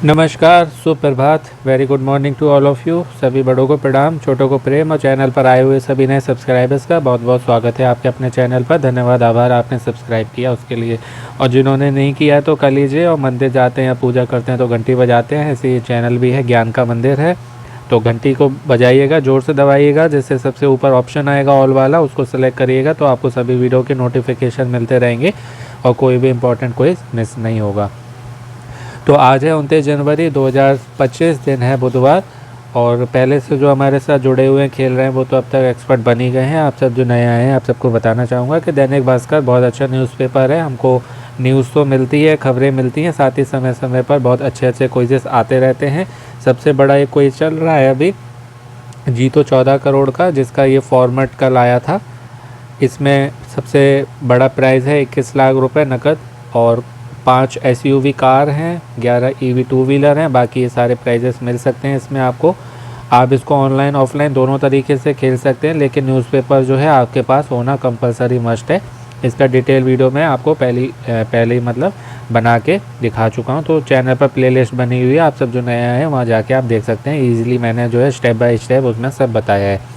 नमस्कार, सुप्रभात, very good morning to all of you. सभी बड़ों को प्रणाम, छोटों को प्रेम और चैनल पर आए हुए सभी नए सब्सक्राइबर्स का बहुत बहुत स्वागत है आपके अपने चैनल पर। धन्यवाद, आभार आपने सब्सक्राइब किया उसके लिए। और जिन्होंने नहीं किया तो कर लीजिए। और मंदिर जाते हैं या पूजा करते हैं तो घंटी बजाते हैं, ऐसे ये चैनल भी है, ज्ञान का मंदिर है। तो घंटी को बजाइएगा, ज़ोर से दबाइएगा, जिससे सबसे ऊपर ऑप्शन आएगा ऑल वाला, उसको सेलेक्ट करिएगा तो आपको सभी वीडियो के नोटिफिकेशन मिलते रहेंगे और कोई भी इम्पोर्टेंट क्विज मिस नहीं होगा। तो आज है 29 जनवरी 2025, दिन है बुधवार। और पहले से जो हमारे साथ जुड़े हुए हैं, खेल रहे हैं, वो तो अब तक एक्सपर्ट बन ही गए हैं। आप सब जो नए आए हैं, आप सबको बताना चाहूँगा कि दैनिक भास्कर बहुत अच्छा न्यूज़पेपर है। हमको न्यूज़ तो मिलती है, खबरें मिलती हैं, साथ ही समय समय पर बहुत अच्छे अच्छे क्विज़ेस आते रहते हैं। सबसे बड़ा एक क्विज चल रहा है अभी, जीतो 14 करोड़ का, जिसका ये फॉर्मेट कल आया था। इसमें सबसे बड़ा प्राइज़ है 21 लाख रुपए नकद और 5 SUV कार हैं, 11 EV टू व्हीलर हैं। बाकी ये सारे प्राइजेस मिल सकते हैं इसमें आपको। आप इसको ऑनलाइन ऑफलाइन दोनों तरीके से खेल सकते हैं, लेकिन न्यूज़पेपर जो है आपके पास होना कंपलसरी मस्ट है। इसका डिटेल वीडियो मैं आपको पहले ही मतलब बना के दिखा चुका हूँ। तो चैनल पर प्लेलिस्ट बनी हुई है, आप सब जो नए आए हैं वहाँ जाके आप देख सकते हैं। ईजिली मैंने जो है स्टेप बाय स्टेप उसमें सब बताया है।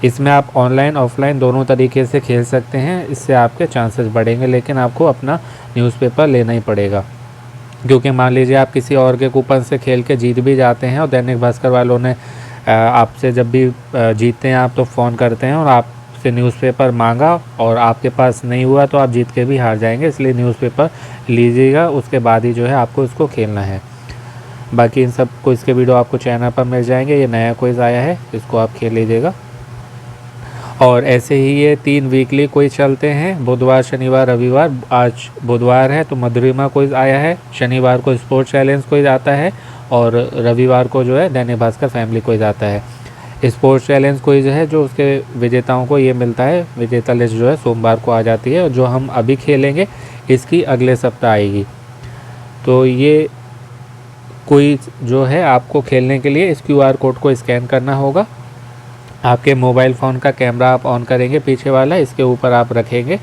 इसमें आप ऑनलाइन ऑफलाइन दोनों तरीके से खेल सकते हैं, इससे आपके चांसेस बढ़ेंगे, लेकिन आपको अपना न्यूज़पेपर लेना ही पड़ेगा। क्योंकि मान लीजिए आप किसी और के कूपन से खेल के जीत भी जाते हैं और दैनिक भास्कर वालों ने आपसे जब भी जीतते हैं आप तो फ़ोन करते हैं और आपसे न्यूज़पेपर मांगा और आपके पास नहीं हुआ तो आप जीत के भी हार जाएंगे। इसलिए न्यूज़पेपर लीजिएगा, उसके बाद ही जो है आपको इसको खेलना है। बाकी इन सब को इसके वीडियो आपको चैनल पर मिल जाएंगे। ये नया क्विज़ आया है, इसको आप खेल लीजिएगा। और ऐसे ही ये 3 वीकली क्विज चलते हैं, बुधवार शनिवार रविवार। आज बुधवार है तो मधुरिमा क्विज आया है, शनिवार को स्पोर्ट्स चैलेंज क्विज आता है और रविवार को जो है दैनिक भास्कर फैमिली क्विज आता है। स्पोर्ट्स चैलेंज क्विज है जो उसके विजेताओं को ये मिलता है, विजेता लिस्ट जो है सोमवार को आ जाती है और जो हम अभी खेलेंगे इसकी अगले सप्ताह आएगी। तो ये क्विज जो है आपको खेलने के लिए इस QR कोड को स्कैन करना होगा। आपके मोबाइल फ़ोन का कैमरा आप ऑन करेंगे, पीछे वाला इसके ऊपर आप रखेंगे,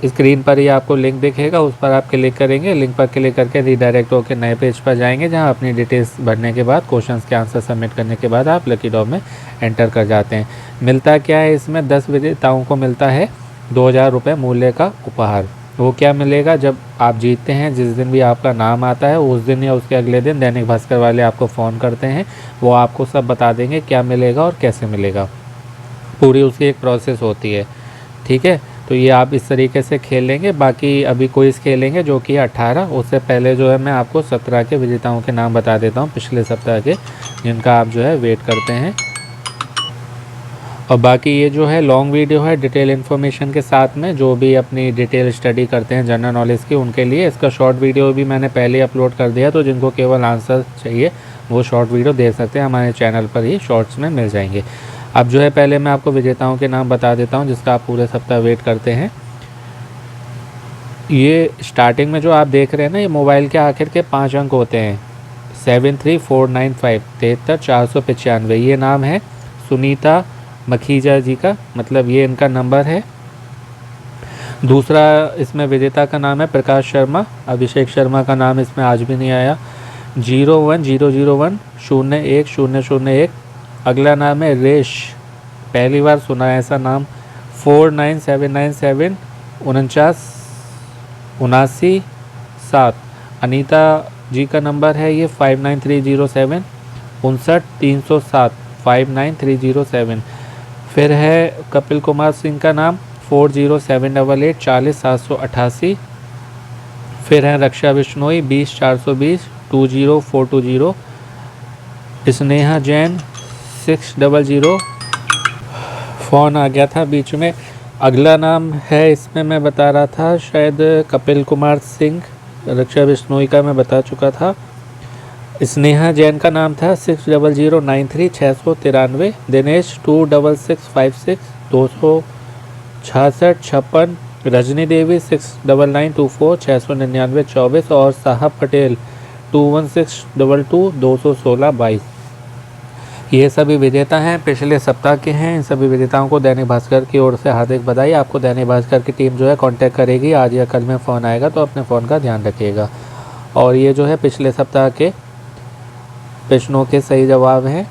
स्क्रीन पर ही आपको लिंक दिखेगा, उस पर आप क्लिक करेंगे। लिंक पर क्लिक करके रीडायरेक्ट होकर नए पेज पर जाएंगे, जहां अपनी डिटेल्स भरने के बाद क्वेश्चंस के आंसर सबमिट करने के बाद आप लकी ड्रॉ में एंटर कर जाते हैं। मिलता क्या है इसमें, 10 विजेताओं को मिलता है 2000 रुपये मूल्य का उपहार। वो क्या मिलेगा, जब आप जीतते हैं, जिस दिन भी आपका नाम आता है उस दिन या उसके अगले दिन दैनिक भास्कर वाले आपको फ़ोन करते हैं, वो आपको सब बता देंगे क्या मिलेगा और कैसे मिलेगा। पूरी उसकी एक प्रोसेस होती है, ठीक है। तो ये आप इस तरीके से खेल लेंगे। बाकी अभी क्विज़ खेलेंगे जो कि 18, उससे पहले जो है मैं आपको 17 के विजेताओं के नाम बता देता हूँ पिछले सप्ताह के, जिनका आप जो है वेट करते हैं। और बाकी ये जो है लॉन्ग वीडियो है डिटेल इन्फॉर्मेशन के साथ में, जो भी अपनी डिटेल स्टडी करते हैं जनरल नॉलेज की उनके लिए। इसका शॉर्ट वीडियो भी मैंने पहले अपलोड कर दिया, तो जिनको केवल आंसर चाहिए वो शॉर्ट वीडियो देख सकते हैं, हमारे चैनल पर ही शॉर्ट्स में मिल जाएंगे। अब जो है पहले मैं आपको विजेताओं के नाम बता देता हूँ जिसका आप पूरे सप्ताह वेट करते हैं। ये स्टार्टिंग में जो आप देख रहे हैं ना, ये मोबाइल के आखिर के 5 अंक होते हैं, 73495 73495। ये नाम है सुनीता मखीजा जी का, मतलब ये इनका नंबर है। दूसरा इसमें विजेता का नाम है प्रकाश शर्मा, अभिषेक शर्मा का नाम इसमें आज भी नहीं आया। 01001 01 अगला नाम है रेश, पहली बार सुना है ऐसा नाम। 49797 49 अनीता जी का नंबर है ये 59307 59307 59307। फिर है कपिल कुमार सिंह का नाम 40788 40788। फिर है रक्षा बिश्नोई 20420 20420। स्नेहा जैन 600। फ़ोन आ गया था बीच में। अगला नाम है इसमें मैं बता रहा था शायद कपिल कुमार सिंह, रक्षा बिश्नोई का मैं बता चुका था। स्नेहा जैन का नाम था 60093 693। दिनेश 26656 266 56। रजनी देवी 69924 699 24 और साहब पटेल 21622 216 22। ये सभी विजेता हैं, पिछले सप्ताह के हैं। इन सभी विजेताओं को दैनिक भास्कर की ओर से हार्दिक बधाई। आपको दैनिक भास्कर की टीम जो है कांटेक्ट करेगी, आज या कल में फ़ोन आएगा तो अपने फ़ोन का ध्यान रखिएगा। और ये जो है पिछले सप्ताह के प्रश्नों के सही जवाब हैं।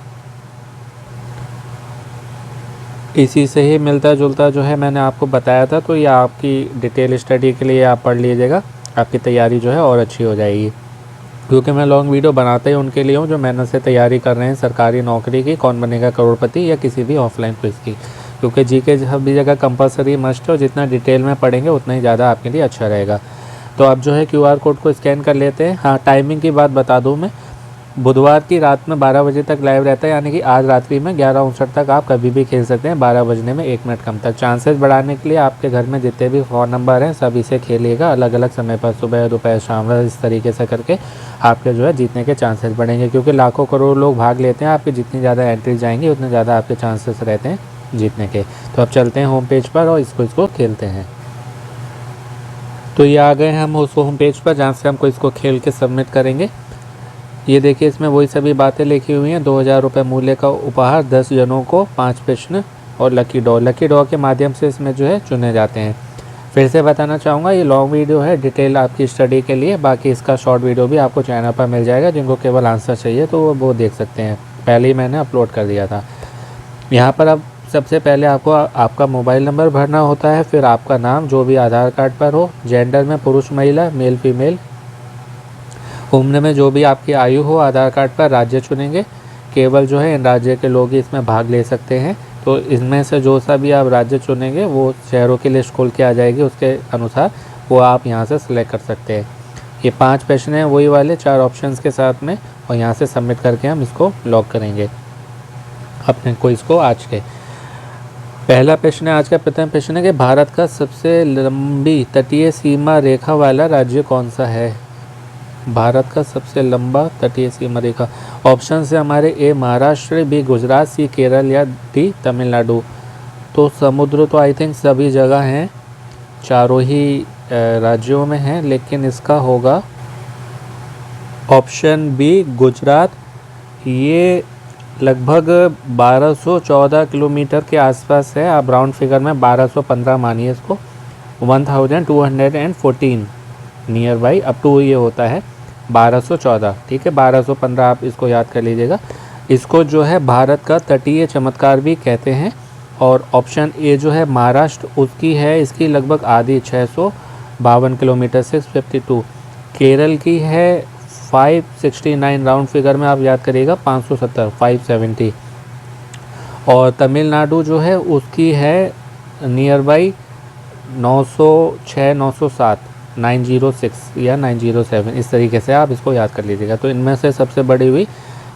इसी से ही मिलता जुलता जो है मैंने आपको बताया था, तो ये आपकी डिटेल स्टडी के लिए आप पढ़ लीजिएगा, आपकी तैयारी जो है और अच्छी हो जाएगी। क्योंकि मैं लॉन्ग वीडियो बनाते ही उनके लिए हूँ जो मेहनत से तैयारी कर रहे हैं सरकारी नौकरी की, कौन बनेगा करोड़पति, या किसी भी ऑफलाइन क्विज की। क्योंकि जीके सभी जगह कंपलसरी मस्ट है, और जितना डिटेल में पढ़ेंगे उतना ही ज़्यादा आपके लिए अच्छा रहेगा। तो आप जो है QR कोड को स्कैन कर लेते हैं। हाँ, टाइमिंग की बात बता दूँ मैं, बुधवार की रात में 12 बजे तक लाइव रहता है, यानी कि आज रात्रि में 11:59 तक आप कभी भी खेल सकते हैं, 12 बजने में 1 मिनट कम तक। चांसेस बढ़ाने के लिए आपके घर में जितने भी फ़ोन नंबर हैं सभी से खेलिएगा, अलग अलग समय पर, सुबह दोपहर शाम, इस तरीके से करके आपके जो है जीतने के चांसेस बढ़ेंगे। क्योंकि लाखों करोड़ लोग भाग लेते हैं, आपकी जितनी ज़्यादा एंट्री जाएंगी उतने ज़्यादा आपके चांसेस रहते हैं जीतने के। तो अब चलते हैं होम पेज पर और इसको खेलते हैं। तो ये आ गए हम उस होम पेज पर जहाँ से हमको इसको खेल के सबमिट करेंगे। ये देखिए, इसमें वही सभी बातें लिखी हुई हैं। 2000 रुपये मूल्य का उपहार, 10 जनों को 5 प्रश्न और लकी ड्रॉ के माध्यम से इसमें जो है चुने जाते हैं। फिर से बताना चाहूँगा, ये लॉन्ग वीडियो है डिटेल आपकी स्टडी के लिए, बाकी इसका शॉर्ट वीडियो भी आपको चैनल पर मिल जाएगा। जिनको केवल आंसर चाहिए तो वो देख सकते हैं, पहले ही मैंने अपलोड कर दिया था। यहाँ पर अब सबसे पहले आपको आपका मोबाइल नंबर भरना होता है, फिर आपका नाम जो भी आधार कार्ड पर हो, जेंडर में पुरुष महिला, मेल फीमेल, उम्र में जो भी आपकी आयु हो आधार कार्ड पर, राज्य चुनेंगे। केवल जो है इन राज्य के लोग ही इसमें भाग ले सकते हैं। तो इसमें से जो सा भी आप राज्य चुनेंगे वो शहरों की लिस्ट खोल के आ जाएगी, उसके अनुसार वो आप यहाँ से सिलेक्ट कर सकते हैं। ये 5 प्रश्न हैं वही वाले 4 ऑप्शंस के साथ में, और यहाँ से सबमिट करके हम इसको लॉक करेंगे अपने क्विज को। आज के पहला प्रश्न है, आज का प्रथम प्रश्न है कि भारत का सबसे लंबी तटीय सीमा रेखा वाला राज्य कौन सा है। भारत का सबसे लंबा तटीय सीमा रेखा, ऑप्शन से हमारे ए महाराष्ट्र, बी गुजरात, सी केरल, या डी तमिलनाडु। तो समुद्र तो आई थिंक सभी जगह हैं, चारों ही राज्यों में हैं, लेकिन इसका होगा ऑप्शन बी गुजरात। ये लगभग 1214 किलोमीटर के आसपास है, आप राउंड फिगर में 1215 मानिए इसको, 1214 नियर बाई अप टू ये होता है 1214, ठीक है। 1215 आप इसको याद कर लीजिएगा। इसको जो है भारत का तटीय चमत्कार भी कहते हैं। और ऑप्शन ए जो है महाराष्ट्र, उसकी है इसकी लगभग आधी 652 किलोमीटर 652। केरल की है 569, राउंड फिगर में आप याद करिएगा 570 570। और तमिलनाडु जो है उसकी है नियर बाई 906 907 906 या 907, इस तरीके से आप इसको याद कर लीजिएगा। तो इनमें से सबसे बड़ी हुई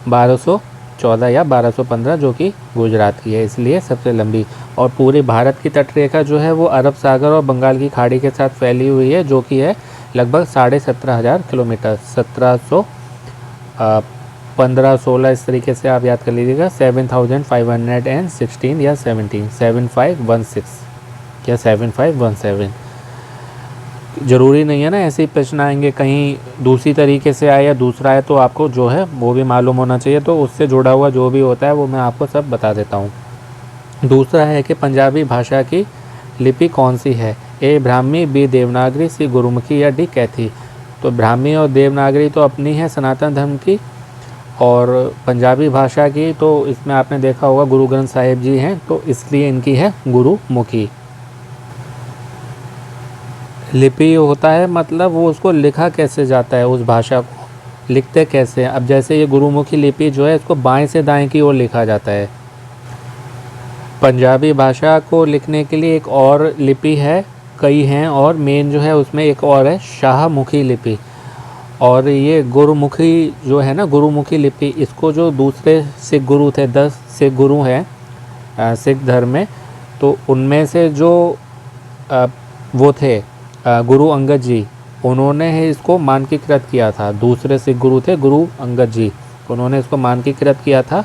1214 या 1215 जो कि गुजरात की है, इसलिए सबसे लंबी। और पूरे भारत की तटरेखा जो है वो अरब सागर और बंगाल की खाड़ी के साथ फैली हुई है, जो कि है लगभग 17,500 किलोमीटर, 1700 1516 इस तरीके से आप याद कर लीजिएगा। 7516 या 7516 या 7517। ज़रूरी नहीं है ना ऐसे ही प्रश्न आएंगे, कहीं दूसरी तरीके से आए या दूसरा है, तो आपको जो है वो भी मालूम होना चाहिए। तो उससे जुड़ा हुआ जो भी होता है वो मैं आपको सब बता देता हूँ। दूसरा है कि पंजाबी भाषा की लिपि कौन सी है। ए ब्राह्मी, बी देवनागरी, सी गुरुमुखी, या डी कैथी। तो ब्राह्मी और देवनागरी तो अपनी है सनातन धर्म की, और पंजाबी भाषा की तो इसमें आपने देखा होगा गुरु ग्रंथ साहिब जी हैं, तो इसलिए इनकी है गुरुमुखी। लिपि होता है मतलब वो उसको लिखा कैसे जाता है, उस भाषा को लिखते कैसे हैं। अब जैसे ये गुरुमुखी लिपि जो है इसको बाएं से दाएं की ओर लिखा जाता है। पंजाबी भाषा को लिखने के लिए एक और लिपि है, कई हैं, और मेन जो है उसमें एक और है शाहमुखी लिपि। और ये गुरुमुखी जो है ना, गुरुमुखी लिपि, इसको जो दूसरे सिख गुरु थे, 10 सिख गुरु हैं सिख धर्म में, तो उनमें से जो वो थे गुरु अंगद जी, उन्होंने इसको मानकीकृत किया था। दूसरे सिख गुरु थे गुरु अंगद जी, उन्होंने इसको मानकीकृत किया था।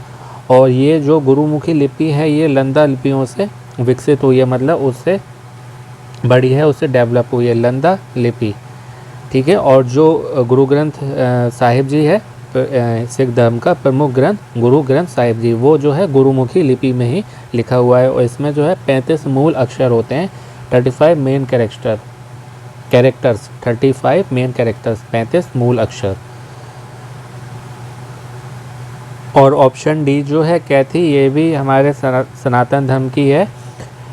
और ये जो गुरुमुखी लिपि है ये लंदा लिपियों से विकसित हुई है, मतलब उससे बड़ी है, उससे डेवलप हुई है लंदा लिपि, ठीक है। और जो गुरु ग्रंथ साहिब जी है सिख धर्म का प्रमुख ग्रंथ गुरु ग्रंथ साहिब जी, वो जो है गुरुमुखी लिपि में ही लिखा हुआ है। और इसमें जो है 35 मूल अक्षर होते हैं, 35 मेन कैरेक्टर्स, 35 मेन कैरेक्टर्स, 35 मूल अक्षर। और ऑप्शन डी जो है कैथी, ये भी हमारे सनातन धर्म की है,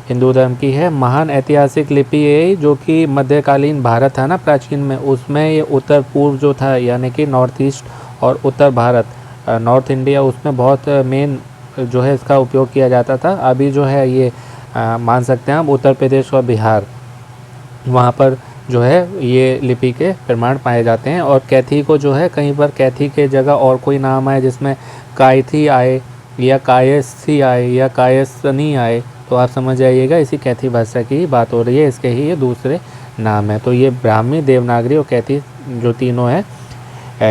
हिंदू धर्म की है। महान ऐतिहासिक लिपि ये जो कि मध्यकालीन भारत था ना प्राचीन में, उसमें ये उत्तर पूर्व जो था यानी कि नॉर्थ ईस्ट और उत्तर भारत नॉर्थ इंडिया, उसमें बहुत मेन जो है इसका उपयोग किया जाता था। अभी जो है ये मान सकते हैं हम उत्तर प्रदेश और बिहार, वहाँ पर जो है ये लिपि के प्रमाण पाए जाते हैं। और कैथी को जो है कहीं पर कैथी के जगह और कोई नाम आए जिसमें कायथी आए या कायस्थी आए या कायसनी आए तो आप समझ जाइएगा इसी कैथी भाषा की ही बात हो रही है, इसके ही ये दूसरे नाम है। तो ये ब्राह्मी, देवनागरी और कैथी जो तीनों हैं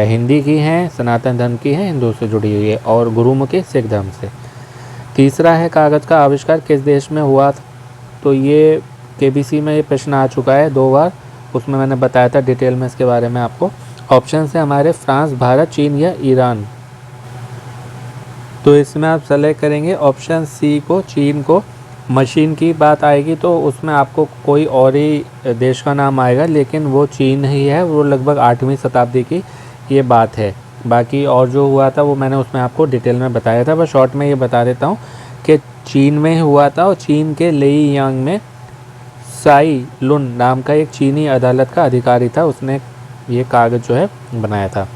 हिंदी की हैं, सनातन धर्म की हैं, हिंदू से जुड़ी हुई है, और गुरुमुखी सिख धर्म से। तीसरा है कागज़ का आविष्कार किस देश में हुआ था? तो ये केबीसी में ये प्रश्न आ चुका है 2 बार, उसमें मैंने बताया था डिटेल में इसके बारे में आपको। ऑप्शन है हमारे फ्रांस, भारत, चीन या ईरान। तो इसमें आप सेलेक्ट करेंगे ऑप्शन सी को, चीन को। मशीन की बात आएगी तो उसमें आपको कोई और ही देश का नाम आएगा, लेकिन वो चीन ही है, वो लगभग 8वीं शताब्दी की ये बात है। बाकी और जो हुआ था वो मैंने उसमें आपको डिटेल में बताया था, बस शॉर्ट में ये बता देता हूँ कि चीन में हुआ था और चीन के लेई यांग में साई लुन नाम का एक चीनी अदालत का अधिकारी था, उसने ये कागज़ जो है बनाया था।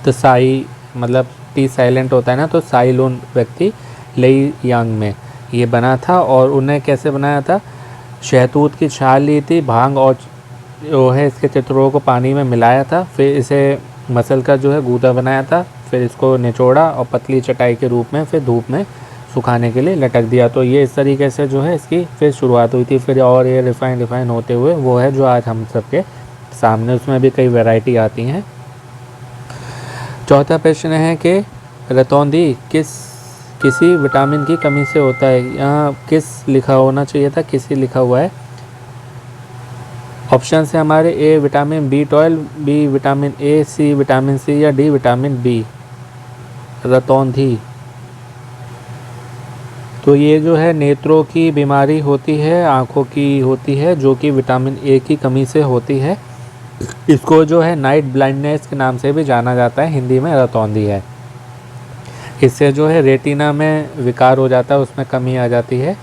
तो साई मतलब टी साइलेंट होता है ना, तो साई लुन व्यक्ति लेई यांग में ये बना था। और उन्हें कैसे बनाया था? शहतूत की छाल ली थी, भांग और जो है इसके चित्रों को पानी में मिलाया था, फिर इसे मसल का जो है गूदा बनाया था, फिर इसको निचोड़ा और पतली चटाई के रूप में फिर धूप में सुखाने के लिए लटक दिया। तो ये इस तरीके से जो है इसकी फिर शुरुआत हुई थी, फिर और ये रिफाइन होते हुए वो है जो आज हम सबके सामने, उसमें भी कई वैरायटी आती हैं। चौथा प्रश्न है कि रतौंधी किसी विटामिन की कमी से होता है। यहाँ किस लिखा होना चाहिए था, किसी लिखा हुआ है। ऑप्शन है हमारे A vitamin B12, B vitamin A, C vitamin C या डी विटामिन बी। रतौंधी तो ये जो है नेत्रों की बीमारी होती है, आँखों की होती है, जो कि विटामिन ए की कमी से होती है। इसको जो है नाइट ब्लाइंडनेस के नाम से भी जाना जाता है, हिंदी में रतौंधी है। इससे जो है रेटिना में विकार हो जाता है, उसमें कमी आ जाती है।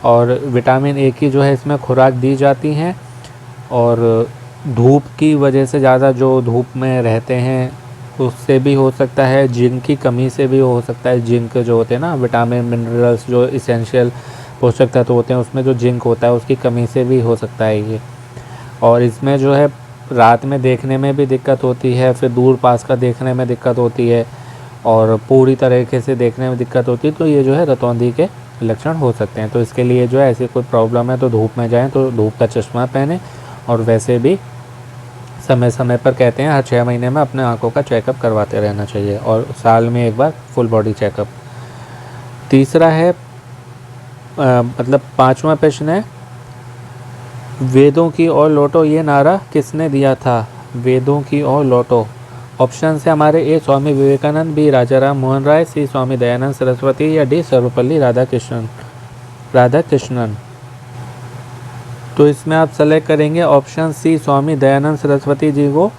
और विटामिन ए की जो है इसमें खुराक दी जाती हैं, और धूप की वजह से ज़्यादा जो धूप में रहते हैं उससे भी हो सकता है, जिंक की कमी से भी हो सकता है। जिंक जो होते हैं ना विटामिन मिनरल्स जो इसेंशियल पोषक तत्व होते हैं, उसमें जो जिंक होता है उसकी कमी से भी हो सकता है ये। और इसमें जो है रात में देखने में भी दिक्कत होती है, फिर दूर पास का देखने में दिक्कत होती है, और पूरी तरीके से देखने में दिक्कत होती है। तो ये जो है रतौंधी के लक्षण हो सकते हैं। तो इसके लिए जो है ऐसी कोई प्रॉब्लम है तो धूप में जाएं तो धूप का चश्मा पहने, और वैसे भी समय समय पर कहते हैं हर 6 महीने में अपने आँखों का चेकअप करवाते रहना चाहिए, और साल में एक बार फुल बॉडी चेकअप। तीसरा है मतलब 5वां प्रश्न है, वेदों की ओर लौटो ये नारा किसने दिया था? वेदों की ओर लौटो। ऑप्शन है हमारे ए स्वामी विवेकानंद, बी राजा राम मोहन राय, सी स्वामी दयानंद सरस्वती या डी सर्वपल्ली राधाकृष्णन। तो इसमें आप सेलेक्ट करेंगे ऑप्शन सी स्वामी दयानंद सरस्वती जी को।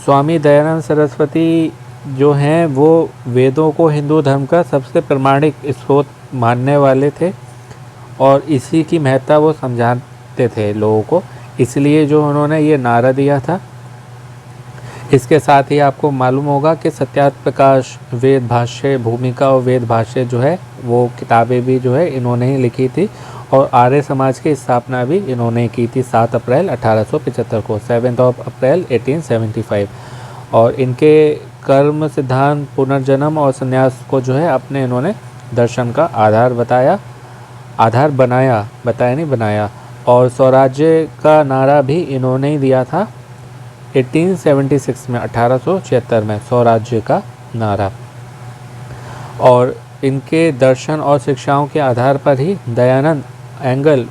स्वामी दयानंद सरस्वती जो हैं वो वेदों को हिंदू धर्म का सबसे प्रमाणिक स्रोत मानने वाले थे, और इसी की महत्ता वो समझाते थे लोगों को, इसलिए जो उन्होंने ये नारा दिया था। इसके साथ ही आपको मालूम होगा कि सत्यार्थ प्रकाश, वेद भाष्य, भूमिका और वेद भाष्य जो है वो किताबें भी जो है इन्होंने ही लिखी थी, और आर्य समाज की स्थापना भी इन्होंने की थी 7 अप्रैल 1875 को, 7 अप्रैल 1875। और इनके कर्म सिद्धांत, पुनर्जन्म और संन्यास को जो है अपने इन्होंने दर्शन का आधार बनाया। और स्वराज्य का नारा भी इन्होंने ही दिया था 1876 में, 1876 में स्वराज्य का नारा। और इनके दर्शन और शिक्षाओं के आधार पर ही दयानंद एंगल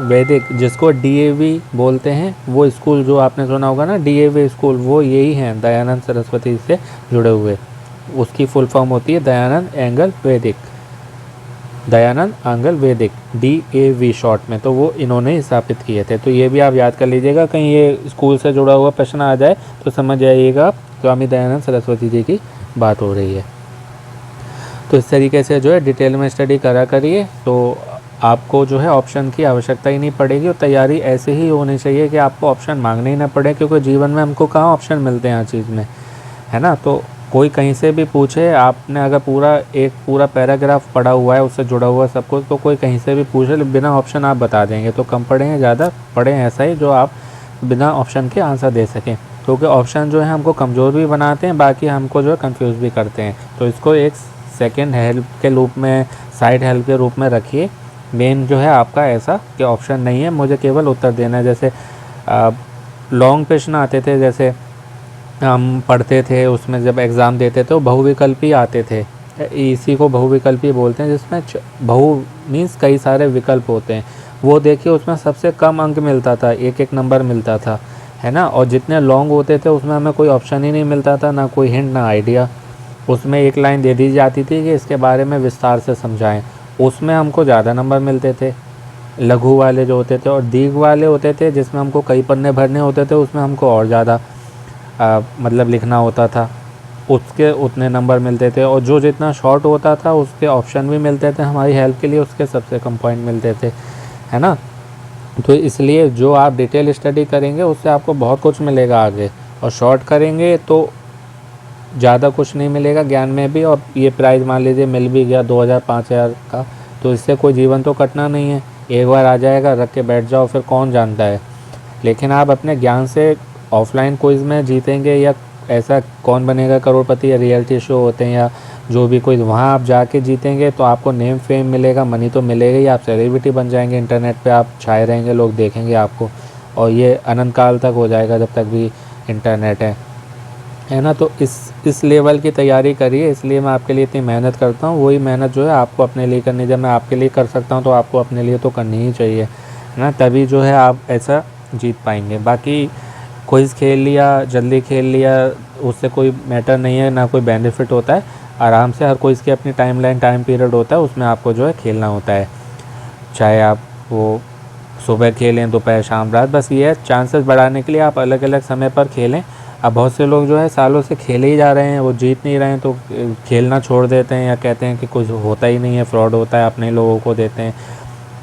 वैदिक जिसको डीएवी बोलते हैं, वो स्कूल जो आपने सुना होगा ना डीएवी स्कूल, वो यही हैं दयानंद सरस्वती से जुड़े हुए। उसकी फुल फॉर्म होती है दयानंद एंगल वैदिक। दयानंद आंगल वैदिक, DAV शॉर्ट में, तो वो इन्होंने ही स्थापित किए थे। तो ये भी आप याद कर लीजिएगा, कहीं ये स्कूल से जुड़ा हुआ प्रश्न आ जाए तो समझ जाइएगा स्वामी दयानंद सरस्वती जी की बात हो रही है। तो इस तरीके से जो है डिटेल में स्टडी करा करिए, तो आपको जो है ऑप्शन की आवश्यकता ही नहीं पड़ेगी। और तैयारी ऐसे ही होनी चाहिए कि आपको ऑप्शन मांगने ही ना पड़े, क्योंकि जीवन में हमको कहाँ ऑप्शन मिलते हैं हर चीज़ में, है ना। तो कोई कहीं से भी पूछे, आपने अगर पूरा पैराग्राफ पढ़ा हुआ है, उससे जुड़ा हुआ सब कुछ, तो कोई कहीं से भी पूछे बिना ऑप्शन आप बता देंगे। तो कम पढ़े हैं ज़्यादा पढ़े हैं ऐसा ही जो आप बिना ऑप्शन के आंसर दे सकें, क्योंकि ऑप्शन जो है हमको कमज़ोर भी बनाते हैं, बाकी हमको जो है कन्फ्यूज़ भी करते हैं। तो इसको एक सेकेंड हेल्प के रूप में, साइड हेल्प के रूप में रखिए। मेन जो है आपका ऐसा कि ऑप्शन नहीं है, मुझे केवल उत्तर देना है। जैसे लॉन्ग प्रश्न आते थे, जैसे हम पढ़ते थे, उसमें जब एग्ज़ाम देते थे वो बहुविकल्पी आते थे, इसी को बहुविकल्पी बोलते हैं, जिसमें बहु मीन्स कई सारे विकल्प होते हैं। वो देखिए उसमें सबसे कम अंक मिलता था, एक नंबर मिलता था, है ना। और जितने लॉन्ग होते थे उसमें हमें कोई ऑप्शन ही नहीं मिलता था, ना कोई हिंट ना आइडिया। उसमें एक लाइन दे दी जाती थी कि इसके बारे में विस्तार से समझाएं, उसमें हमको ज़्यादा नंबर मिलते थे लघु वाले जो होते थे। और दीर्घ वाले होते थे जिसमें हमको कई पन्ने भरने होते थे, उसमें हमको और ज़्यादा मतलब लिखना होता था, उसके उतने नंबर मिलते थे। और जो जितना शॉर्ट होता था उसके ऑप्शन भी मिलते थे हमारी हेल्प के लिए, उसके सबसे कम पॉइंट मिलते थे, है ना। तो इसलिए जो आप डिटेल स्टडी करेंगे उससे आपको बहुत कुछ मिलेगा आगे, और शॉर्ट करेंगे तो ज़्यादा कुछ नहीं मिलेगा ज्ञान में भी। और ये प्राइज़ मान लीजिए मिल भी गया 2000-5000 का, तो इससे कोई जीवन तो कटना नहीं है, एक बार आ जाएगा, रख के बैठ जाओ, फिर कौन जानता है। लेकिन आप अपने ज्ञान से ऑफलाइन क्विज़ में जीतेंगे, या ऐसा कौन बनेगा करोड़पति या रियलिटी शो होते हैं या जो भी कोई, वहाँ आप जाके जीतेंगे तो आपको नेम फेम मिलेगा, मनी तो मिलेगा ही, आप सेलिब्रिटी बन जाएंगे, इंटरनेट पे आप छाए रहेंगे, लोग देखेंगे आपको, और ये अनंत काल तक हो जाएगा जब तक भी इंटरनेट है ना। तो इस लेवल की तैयारी करिए, इसलिए मैं आपके लिए इतनी मेहनत करता हूँ। वही मेहनत जो है आपको अपने लिए करनी, जब मैं आपके लिए कर सकता हूँ तो आपको अपने लिए तो करनी ही चाहिए, है ना। तभी जो है आप ऐसा जीत पाएंगे। बाकी क्विज़ खेल लिया, जल्दी खेल लिया, उससे कोई मैटर नहीं है, ना कोई बेनिफिट होता है। आराम से हर कोई इसकी अपनी टाइम पीरियड होता है, उसमें आपको जो है खेलना होता है। चाहे आप वो सुबह खेलें, दोपहर, शाम, रात, बस ये है चांसेस बढ़ाने के लिए आप अलग अलग समय पर खेलें। अब बहुत से लोग जो है सालों से खेले ही जा रहे हैं, वो जीत नहीं रहे हैं, तो खेलना छोड़ देते हैं या कहते हैं कि कुछ होता ही नहीं है, फ्रॉड होता है, अपने लोगों को देते हैं।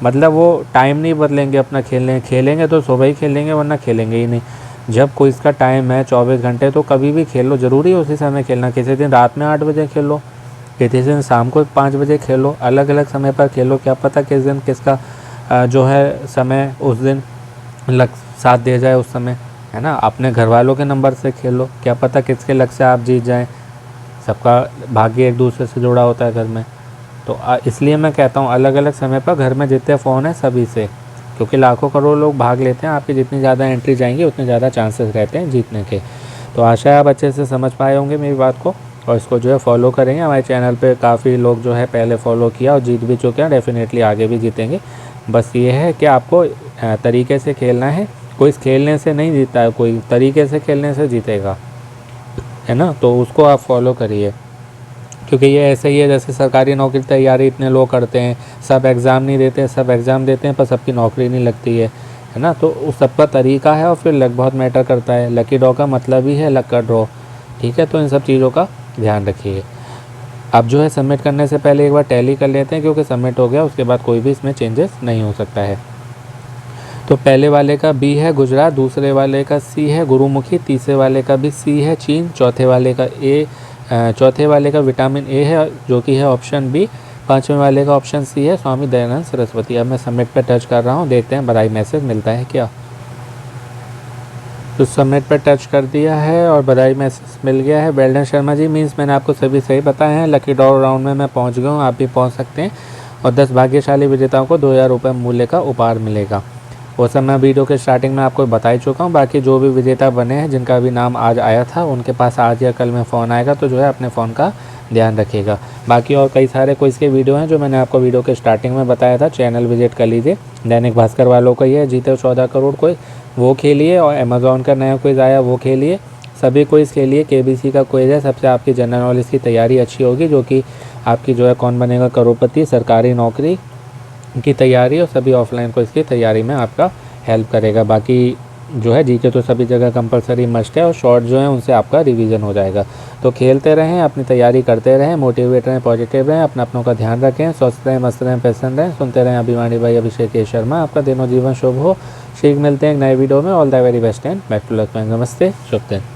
मतलब वो टाइम नहीं बदलेंगे अपना, खेलेंगे तो सुबह ही खेलेंगे, वरना खेलेंगे ही नहीं। जब कोई इसका टाइम है 24 घंटे, तो कभी भी खेल लो, ज़रूरी है उसी समय खेलना। किसी दिन रात में 8 बजे खेलो, किसी दिन शाम को 5 बजे खेलो, अलग अलग समय पर खेलो। क्या पता किस दिन किसका जो है समय उस दिन साथ दे जाए उस समय, है ना। अपने घर वालों के नंबर से खेलो, क्या पता किसके लक से आप जीत जाएं। सबका भाग्य एक दूसरे से जुड़ा होता है घर में। तो इसलिए मैं कहता हूँ अलग अलग समय पर घर में जितने फ़ोन हैं सभी से, क्योंकि लाखों करोड़ लोग भाग लेते हैं, आपकी जितनी ज़्यादा एंट्री जाएंगी उतने ज़्यादा चांसेस रहते हैं जीतने के। तो आशा है आप अच्छे से समझ पाए होंगे मेरी बात को, और इसको जो है फॉलो करेंगे। हमारे चैनल पे काफ़ी लोग जो है पहले फॉलो किया और जीत भी चुके हैं, डेफिनेटली आगे भी जीतेंगे। बस ये है कि आपको तरीके से खेलना है, कोई खेलने से नहीं जीतता है, कोई तरीके से खेलने से जीतेगा, है ना। तो उसको आप फॉलो करिए, क्योंकि ये ऐसे ही है जैसे सरकारी नौकरी की तैयारी इतने लोग करते हैं, सब एग्ज़ाम नहीं देते, सब एग्ज़ाम देते हैं पर सबकी नौकरी नहीं लगती है ना। तो उस सबका तरीका है, और फिर लक बहुत मैटर करता है। लकी ड्रॉ का मतलब ही है लक का ड्रॉ, ठीक है। तो इन सब चीज़ों का ध्यान रखिए। अब जो है सबमिट करने से पहले एक बार टैली कर लेते हैं, क्योंकि सबमिट हो गया उसके बाद कोई भी इसमें चेंजेस नहीं हो सकता है। तो पहले वाले का बी है गुजरात, दूसरे वाले का सी है गुरुमुखी, तीसरे वाले का भी सी है चीन, चौथे वाले का विटामिन ए है जो कि है ऑप्शन बी, पाँचवें वाले का ऑप्शन सी है स्वामी दयानंद सरस्वती। अब मैं सबमिट पर टच कर रहा हूँ, देखते हैं बधाई मैसेज मिलता है क्या। तो सबमिट पर टच कर दिया है और बधाई मैसेज मिल गया है। वेल शर्मा जी, मीन्स मैंने आपको सभी सही बताया है। लकी ड्रॉ राउंड में मैं पहुँच गया हूँ, आप भी पहुँच सकते हैं, और 10 भाग्यशाली विजेताओं को 2000 रुपये मूल्य का उपहार मिलेगा। वो सब मैं वीडियो के स्टार्टिंग में आपको बता ही चुका हूँ। बाकी जो भी विजेता बने हैं जिनका भी नाम आज आया था, उनके पास आज या कल में फ़ोन आएगा, तो जो है अपने फ़ोन का ध्यान रखिएगा। बाकी और कई सारे क्विज़ के वीडियो हैं जो मैंने आपको वीडियो के स्टार्टिंग में बताया था, चैनल विजिट कर लीजिए। दैनिक भास्कर वालों का ही है, जीते 14 करोड़ कोई, वो खेलिए, और अमेज़ॉन का नया क्विज़ आया वो खेलिए, सभी क्विज़ खेलिए। KBC का क्विज़ है, सबसे आपकी जनरल नॉलेज की तैयारी अच्छी होगी, जो कि आपकी जो है कौन बनेगा करोड़पति, सरकारी नौकरी की तैयारी और सभी ऑफलाइन को इसकी तैयारी में आपका हेल्प करेगा। बाकी जो है जीके तो सभी जगह कंपलसरी मस्ट है और शॉर्ट जो है उनसे आपका रिवीजन हो जाएगा। तो खेलते रहें, अपनी तैयारी करते रहें, मोटिवेट रहें, पॉजिटिव रहें, अपनों का ध्यान रखें, स्वस्थ रहें, मस्त रहें, प्रसन्न रहें। सुनते रहें अभिमानी भाई अभिषेक ए शर्मा। आपका दिनों जीवन शुभ हो। शीघ्र मिलते हैं एक नए वीडियो में। All the very best and back to luck. नमस्ते, शुभ दिन।